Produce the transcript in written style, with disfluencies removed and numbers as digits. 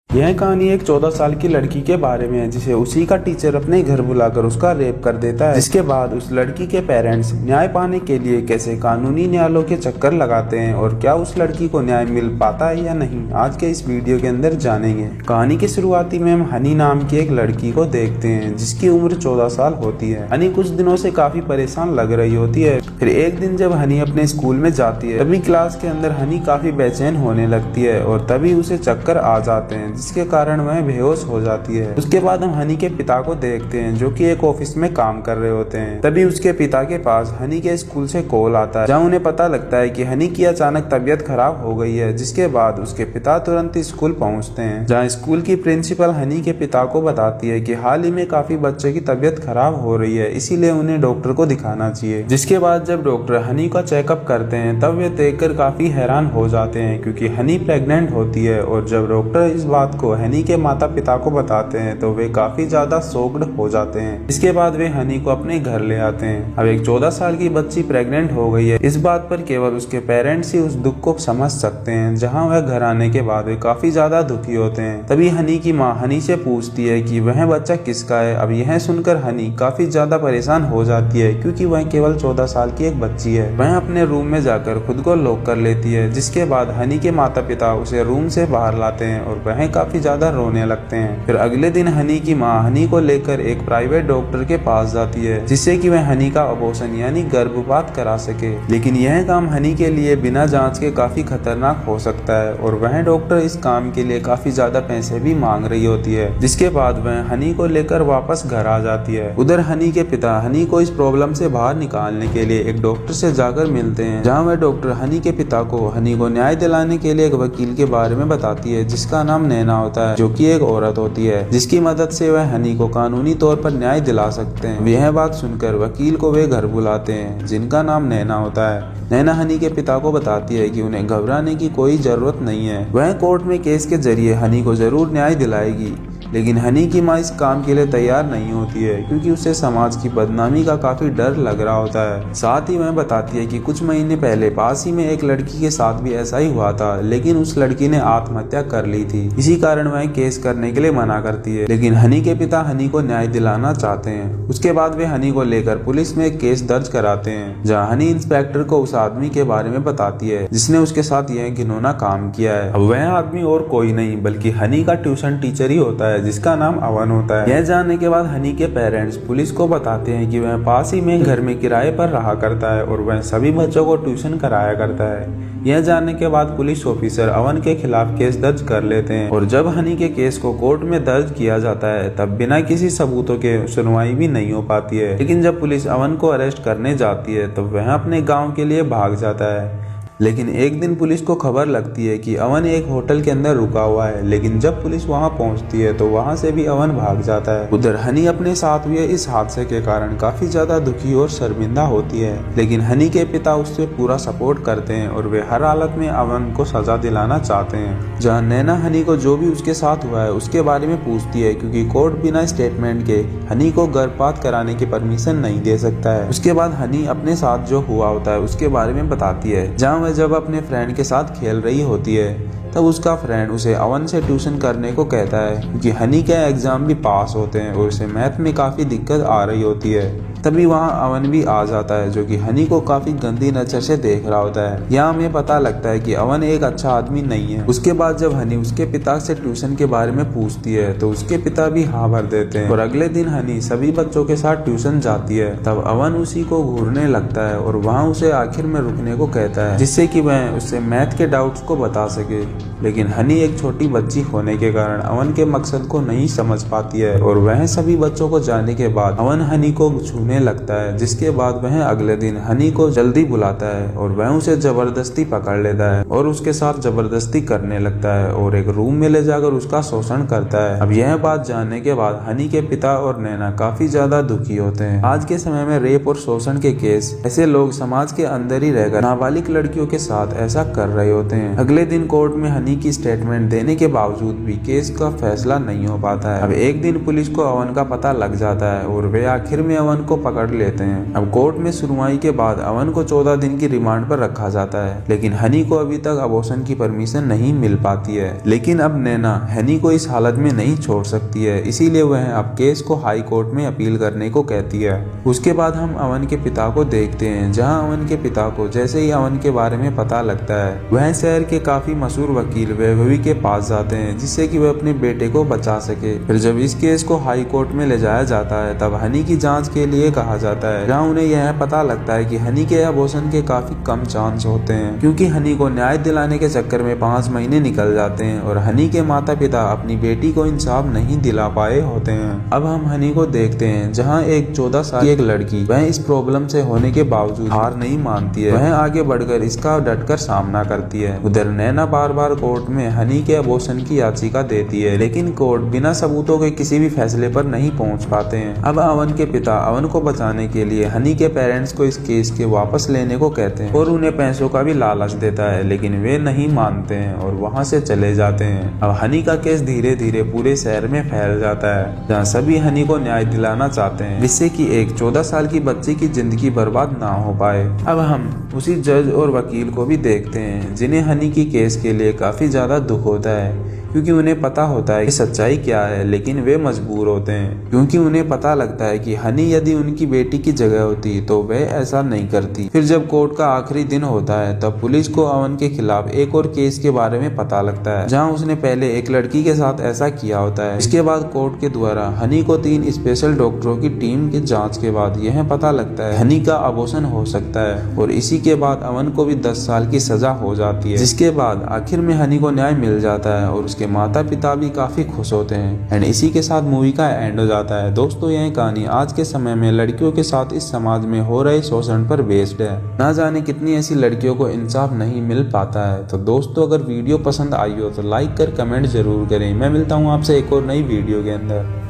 यह कहानी एक 14 साल की लड़की के बारे में है जिसे उसी का टीचर अपने घर बुलाकर उसका रेप कर देता है। जिसके बाद उस लड़की के पेरेंट्स न्याय पाने के लिए कैसे कानूनी न्यायालयों के चक्कर लगाते हैं और क्या उस लड़की को न्याय मिल पाता है या नहीं, आज के इस वीडियो के अंदर जानेंगे। कहानी की शुरुआती में हम हनी नाम की एक लड़की को देखते हैं जिसकी उम्र 14 साल होती है। हनी कुछ दिनों से काफी परेशान लग रही होती है। फिर एक दिन जब हनी अपने स्कूल में जाती है तभी क्लास के अंदर हनी काफी बेचैन होने लगती है और तभी उसे चक्कर आ जाते हैं जिसके कारण वह बेहोश हो जाती है। उसके बाद हम हनी के पिता को देखते हैं जो कि एक ऑफिस में काम कर रहे होते हैं। तभी उसके पिता के पास हनी के स्कूल से कॉल आता है जहां उन्हें पता लगता है कि हनी की अचानक तबीयत खराब हो गई है। जिसके बाद उसके पिता तुरंत स्कूल पहुंचते हैं जहां स्कूल की प्रिंसिपल हनी के पिता को बताती है कि हाल ही में काफी बच्चे की तबीयत खराब हो रही है, इसीलिए उन्हें डॉक्टर को दिखाना चाहिए। जिसके बाद जब डॉक्टर हनी का चेकअप करते हैं तब वे देखकर काफी हैरान हो जाते हैं क्योंकि हनी प्रेग्नेंट होती है। और जब डॉक्टर इस बात को हनी के माता पिता को बताते हैं तो वे काफी ज्यादा शॉक्ड हो जाते हैं। इसके बाद वे हनी को अपने घर ले आते हैं। अब एक 14 साल की बच्ची प्रेग्नेंट हो गई है, इस बात पर केवल उसके पेरेंट्स ही उस दुख को समझ सकते हैं। जहां वह घर आने के बाद वे काफी ज्यादा दुखी होते हैं। तभी हनी की माँ हनी से पूछती है कि वह बच्चा किसका है। अब यह सुनकर हनी काफी ज्यादा परेशान हो जाती है क्योंकि वह केवल 14 साल की एक बच्ची है। वह अपने रूम में जाकर खुद को लॉक कर लेती है। जिसके बाद हनी के माता पिता उसे रूम से बाहर लाते हैं और वह काफी ज्यादा रोने लगते हैं। फिर अगले दिन हनी की माँ हनी को लेकर एक प्राइवेट डॉक्टर के पास जाती है जिससे कि वह हनी का अबॉर्शन यानी गर्भपात करा सके। लेकिन यह काम हनी के लिए बिना जांच के काफी खतरनाक हो सकता है और वह डॉक्टर इस काम के लिए काफी ज्यादा पैसे भी मांग रही होती है। जिसके बाद वह हनी को लेकर वापस घर आ जाती है। उधर हनी के पिता हनी को इस प्रॉब्लम से बाहर निकालने के लिए एक डॉक्टर से जाकर मिलते हैं जहाँ वह डॉक्टर हनी के पिता को हनी को न्याय दिलाने के लिए एक वकील के बारे में बताती है जिसका नाम नैना होता है जो कि एक औरत होती है जिसकी मदद से वह हनी को कानूनी तौर पर न्याय दिला सकते हैं। यह बात सुनकर वकील को वे घर बुलाते हैं जिनका नाम नैना होता है। नैना हनी के पिता को बताती है कि उन्हें घबराने की कोई जरूरत नहीं है, वह कोर्ट में केस के जरिए हनी को जरूर न्याय दिलाएगी। लेकिन हनी की माँ इस काम के लिए तैयार नहीं होती है क्योंकि उसे समाज की बदनामी का काफी डर लग रहा होता है। साथ ही वह बताती है कि कुछ महीने पहले पास ही में एक लड़की के साथ भी ऐसा ही हुआ था, लेकिन उस लड़की ने आत्महत्या कर ली थी। इसी कारण वह केस करने के लिए मना करती है। लेकिन हनी के पिता हनी को न्याय दिलाना चाहते हैं। उसके बाद वे हनी को लेकर पुलिस में एक केस दर्ज कराते हैं जहाँ हनी इंस्पेक्टर को उस आदमी के बारे में बताती है जिसने उसके साथ यह घिनौना काम किया है। अब वह आदमी और कोई नहीं बल्कि हनी का ट्यूशन टीचर ही होता है जिसका नाम अवन होता है। यह जानने के बाद हनी के पेरेंट्स पुलिस को बताते हैं कि वह पास ही में घर में किराए पर रहा करता है और वह सभी बच्चों को ट्यूशन कराया करता है। यह जानने के बाद पुलिस ऑफिसर अवन के खिलाफ केस दर्ज कर लेते हैं और जब हनी के केस को कोर्ट में दर्ज किया जाता है तब बिना किसी सबूतों के सुनवाई भी नहीं हो पाती है। लेकिन जब पुलिस अवन को अरेस्ट करने जाती है तो वह अपने गाँव के लिए भाग जाता है। लेकिन एक दिन पुलिस को खबर लगती है कि अवन एक होटल के अंदर रुका हुआ है, लेकिन जब पुलिस वहां पहुंचती है तो वहां से भी अवन भाग जाता है। उधर हनी अपने साथ हुए इस हादसे के कारण काफी ज्यादा दुखी और शर्मिंदा होती है। लेकिन हनी के पिता उससे पूरा सपोर्ट करते हैं और वे हर हालत में अवन को सजा दिलाना चाहते हैं। जहाँ नैना हनी को जो भी उसके साथ हुआ है उसके बारे में पूछती है क्योंकि कोर्ट बिना स्टेटमेंट के हनी को गर्भपात कराने की परमिशन नहीं दे सकता है। उसके बाद हनी अपने साथ जो हुआ होता है उसके बारे में बताती है। जहाँ जब अपने फ्रेंड के साथ खेल रही होती है तब उसका फ्रेंड उसे अवन से ट्यूशन करने को कहता है क्योंकि हनी के एग्जाम भी पास होते हैं और उसे मैथ में काफी दिक्कत आ रही होती है। तभी वहाँ अवन भी आ जाता है जो कि हनी को काफी गंदी नजर से देख रहा होता है। यहाँ हमें पता लगता है कि अवन एक अच्छा आदमी नहीं है। उसके बाद जब हनी उसके पिता से ट्यूशन के बारे में पूछती है तो उसके पिता भी हाँ भर देते हैं और अगले दिन हनी सभी बच्चों के साथ ट्यूशन जाती है। तब अवन उसी को घूरने लगता है और वहाँ उसे आखिर में रुकने को कहता है जिससे कि वह उससे मैथ के डाउट्स को बता सके। लेकिन हनी एक छोटी बच्ची होने के कारण अवन के मकसद को नहीं समझ पाती है और वह सभी बच्चों को जाने के बाद अवन हनी को छूने लगता है। जिसके बाद वह अगले दिन हनी को जल्दी बुलाता है और वह उसे जबरदस्ती पकड़ लेता है और उसके साथ जबरदस्ती करने लगता है और एक रूम में ले जाकर उसका शोषण करता है। अब यह बात जानने के बाद हनी के पिता और नैना काफी ज्यादा दुखी होते हैं। आज के समय में रेप और शोषण के केस ऐसे लोग समाज के अंदर ही रहकर नाबालिग लड़कियों के साथ ऐसा कर रहे होते हैं। अगले दिन कोर्ट में हनी की स्टेटमेंट देने के बावजूद भी केस का फैसला नहीं हो पाता है। अब एक दिन पुलिस को अवन का पता लग जाता है और वे आखिर में अवन को पकड़ लेते हैं। अब कोर्ट में सुनवाई के बाद अवन को 14 दिन की रिमांड पर रखा जाता है, लेकिन हनी को अभी तक अबॉर्शन की परमिशन नहीं मिल पाती है। लेकिन अब नैना हनी को इस हालत में नहीं छोड़ सकती है, इसीलिए वह अब केस को हाई कोर्ट में अपील करने को कहती है। उसके बाद हम अवन के पिता को देखते हैं, जहां अवन के पिता को जैसे ही अवन के बारे में पता लगता है वह शहर के काफी मशहूर वकील वैभवी के पास जाते हैं, जिससे कि वह अपने बेटे को बचा सके। फिर जब इस केस को हाई कोर्ट में ले जाया जाता है तब हनी की जांच के लिए कहा जाता है, जहां उन्हें यह पता लगता है कि हनी के अबॉर्शन के काफी कम चांस होते हैं, क्योंकि हनी को न्याय दिलाने के चक्कर में 5 महीने निकल जाते हैं और हनी के माता पिता अपनी बेटी को इंसाफ नहीं दिला पाए होते हैं। अब हम हनी को देखते हैं, जहाँ एक 14 साल की एक लड़की वह इस प्रॉब्लम से होने के बावजूद हार नहीं मानती है, वह आगे बढ़कर इसका डटकर सामना करती है। उधर नैना बार बार कोर्ट में हनी के अबॉर्शन की याचिका देती है, लेकिन कोर्ट बिना सबूतों के किसी भी फैसले पर नहीं पहुंच पाते हैं। अब अवन के पिता अवन को बचाने के लिए हनी के पेरेंट्स को इस केस के वापस लेने को कहते हैं और उन्हें पैसों का भी लालच देता है, लेकिन वे नहीं मानते हैं और वहां से चले जाते हैं। अब हनी का केस धीरे धीरे पूरे शहर में फैल जाता है, जहाँ सभी हनी को न्याय दिलाना चाहते हैं, जिससे कि एक 14 साल की बच्ची की जिंदगी बर्बाद ना हो पाए। अब हम उसी जज और वकील को भी देखते हैं, जिन्हें हनी की केस के लिए काफी ज्यादा दुख होता है, क्योंकि उन्हें पता होता है कि सच्चाई क्या है, लेकिन वे मजबूर होते हैं, क्योंकि उन्हें पता लगता है कि हनी यदि उनकी बेटी की जगह होती तो वे ऐसा नहीं करती। फिर जब कोर्ट का आखिरी दिन होता है तब पुलिस को अवन के खिलाफ एक और केस के बारे में पता लगता है, जहां उसने पहले एक लड़की के साथ ऐसा किया होता है। इसके बाद कोर्ट के द्वारा हनी को 3 स्पेशल डॉक्टरों की टीम की जाँच के बाद यह पता लगता है हनी का अबॉर्शन हो सकता है, और इसी के बाद अवन को भी 10 साल की सजा हो जाती है, जिसके बाद आखिर में हनी को न्याय मिल जाता है और उसके माता पिता भी काफी खुश होते हैं। एंड इसी के साथ मूवी का एंड हो जाता है। दोस्तों, यह कहानी आज के समय में लड़कियों के साथ इस समाज में हो रहे शोषण पर बेस्ड है। ना जाने कितनी ऐसी लड़कियों को इंसाफ नहीं मिल पाता है। तो दोस्तों, अगर वीडियो पसंद आई हो तो लाइक कर कमेंट जरूर करें। मैं मिलता हूँ आपसे एक और नई वीडियो के अंदर।